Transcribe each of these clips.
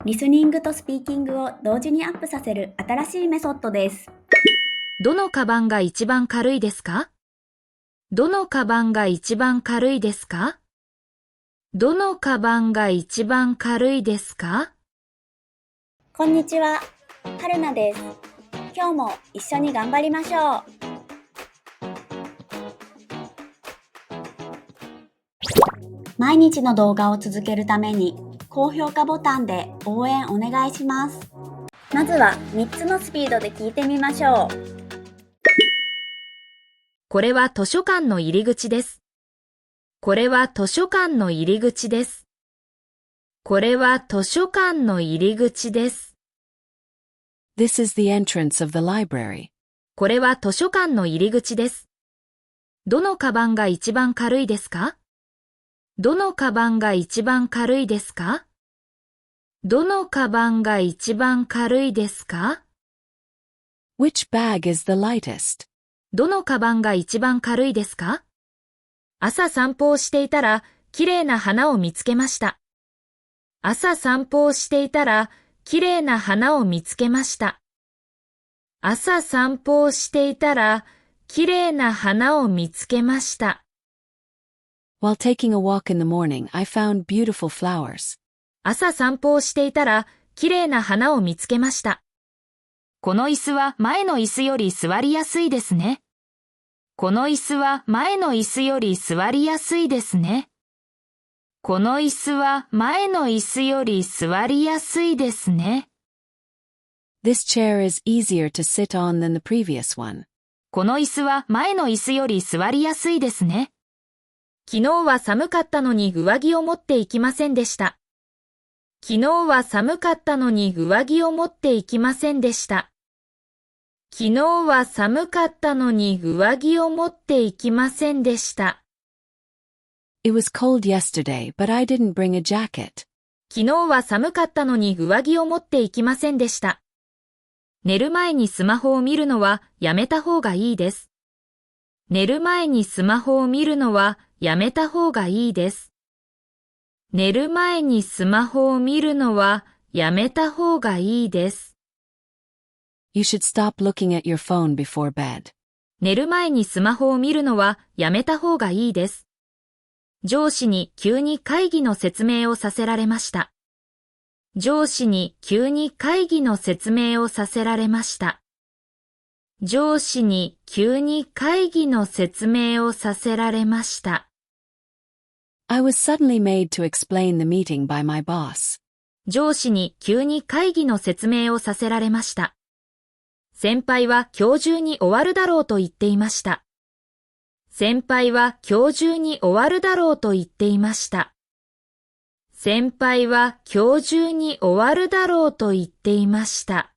リスニングとスピーキングを同時にアップさせる新しいメソッドです。どのカバンが一番軽いですか？どのカバンが一番軽いですか？どのカバンが一番軽いですか？こんにちは、はるなです。今日も一緒に頑張りましょう。毎日の動画を続けるために高評価ボタンで応援お願いします。まずは3つのスピードで聞いてみましょう。これは図書館の入り口です。これは図書館の入り口です。これは図書館の入り口です。This is the entrance of the library. これは図書館の入り口です。どのカバンが一番軽いですか？どのカバンが一番軽いですか？どのカバンが一番軽いですか？ Which bag is the lightest? どのカバンが一番軽いですか？朝散歩をしていたら、きれいな花を見つけました。朝散歩をしていたら、きれいな花を見つけました。朝散歩をしていたら、きれいな花を見つけました。While taking a walk in the morning, I found beautiful flowers. 朝散歩をしていたら、きれいな花を見つけました。この椅子は前の椅子より座りやすいですね。この椅子は前の椅子より座りやすいですね。この椅子は前の椅子より座りやすいですね。This chair is easier to sit on than the previous one. この椅子は前の椅子より座りやすいですね。昨日は寒かったのに上着を持っていきませんでした。昨日は寒かったのに上着を持っていきませんでした。昨日は寒かったのに上着を持っていきませんでした。It was cold yesterday, but I didn't bring a jacket. 昨日は寒かったのに上着を持っていきませんでした。寝る前にスマホを見るのはやめた方がいいです。寝る前にスマホを見るのはやめた方がいいです。寝る前にスマホを見るのはやめた方がいいです。You should stop looking at your phone before bed. 寝る前にスマホを見るのはやめた方がいいです。上司に急に会議の説明をさせられました。上司に急に会議の説明をさせられました。上司に急に会議の説明をさせられました。I was suddenly made to explain the meeting by my boss. 上司に急に会議の説明をさせられました。先輩は今日中に終わるだろうと言っていました。先輩は今日中に終わるだろうと言っていました。先輩は今日中に終わるだろうと言っていました。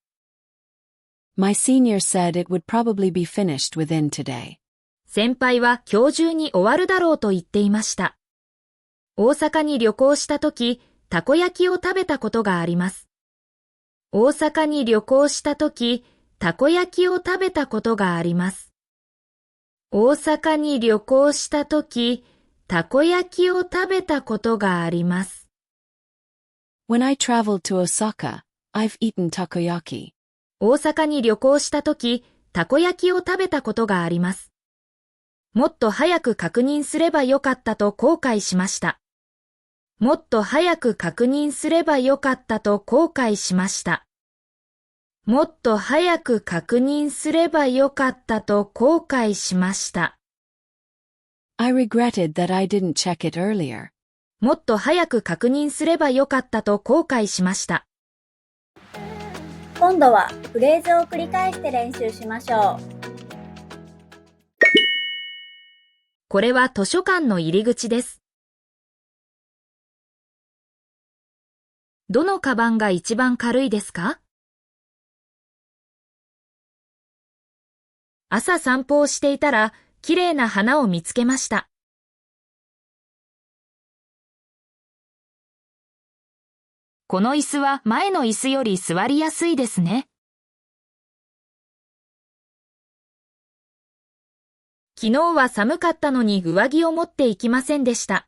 My senior said it would probably be finished within today. 先輩は今日中に終わるだろうと言っていました。大阪に旅行したとき、たこ焼きを食べたことがあります。大阪に旅行したとき、たこ焼きを食べたことがあります。大阪に旅行したとき、たこ焼きを食べたことがあります。When I traveled to Osaka, I've eaten takoyaki. 大阪に旅行したとき、たこ焼きを食べたことがあります。もっと早く確認すればよかったと後悔しました。もっと早く確認すればよかったと後悔しました。もっと早く確認すればよかったと後悔しました。I regretted that I didn't check it earlier. もっと早く確認すればよかったと後悔しました。今度はフレーズを繰り返して練習しましょう。これは図書館の入り口です。どのカバンが一番軽いですか？朝散歩をしていたら、きれいな花を見つけました。この椅子は前の椅子より座りやすいですね。昨日は寒かったのに上着を持っていきませんでした。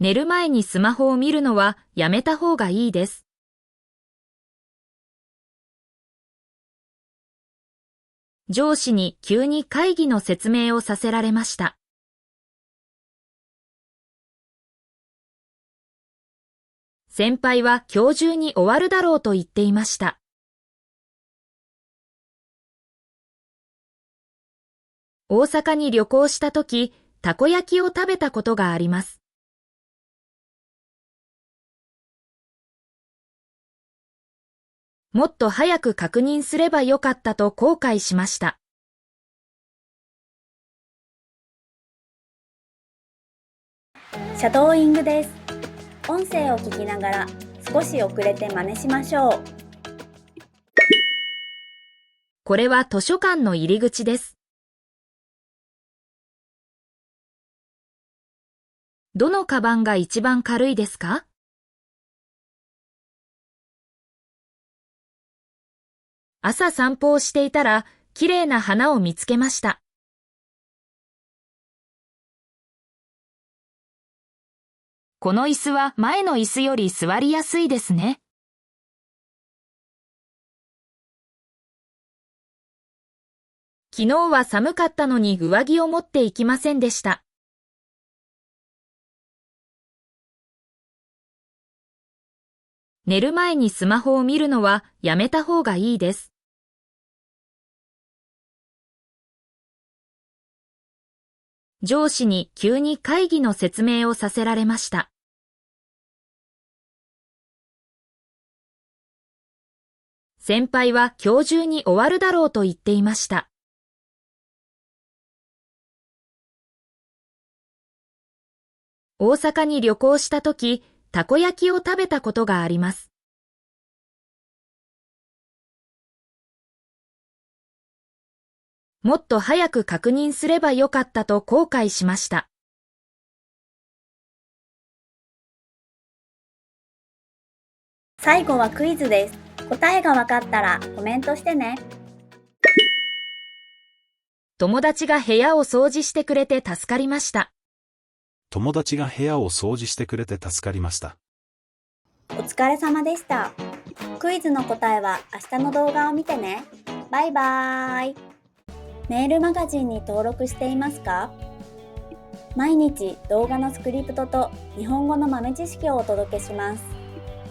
寝る前にスマホを見るのはやめた方がいいです。上司に急に会議の説明をさせられました。先輩は今日中に終わるだろうと言っていました。大阪に旅行したとき、たこ焼きを食べたことがあります。もっと早く確認すればよかったと後悔しました。シャドーイングです。音声を聞きながら少し遅れて真似しましょう。これは図書館の入り口です。どのカバンが一番軽いですか？朝散歩をしていたら、きれいな花を見つけました。この椅子は前の椅子より座りやすいですね。昨日は寒かったのに上着を持っていきませんでした。寝る前にスマホを見るのはやめた方がいいです。上司に急に会議の説明をさせられました。先輩は今日中に終わるだろうと言っていました。大阪に旅行したとき、たこ焼きを食べたことがあります。もっと早く確認すればよかったと後悔しました。最後はクイズです。答えがわかったらコメントしてね。友達が部屋を掃除してくれて助かりました。友達が部屋を掃除してくれて助かりました。お疲れ様でした。クイズの答えは明日の動画を見てね。バイバーイ。メールマガジンに登録していますか？毎日動画のスクリプトと日本語の豆知識をお届けします。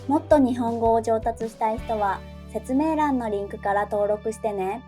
もっと日本語を上達したい人は説明欄のリンクから登録してね。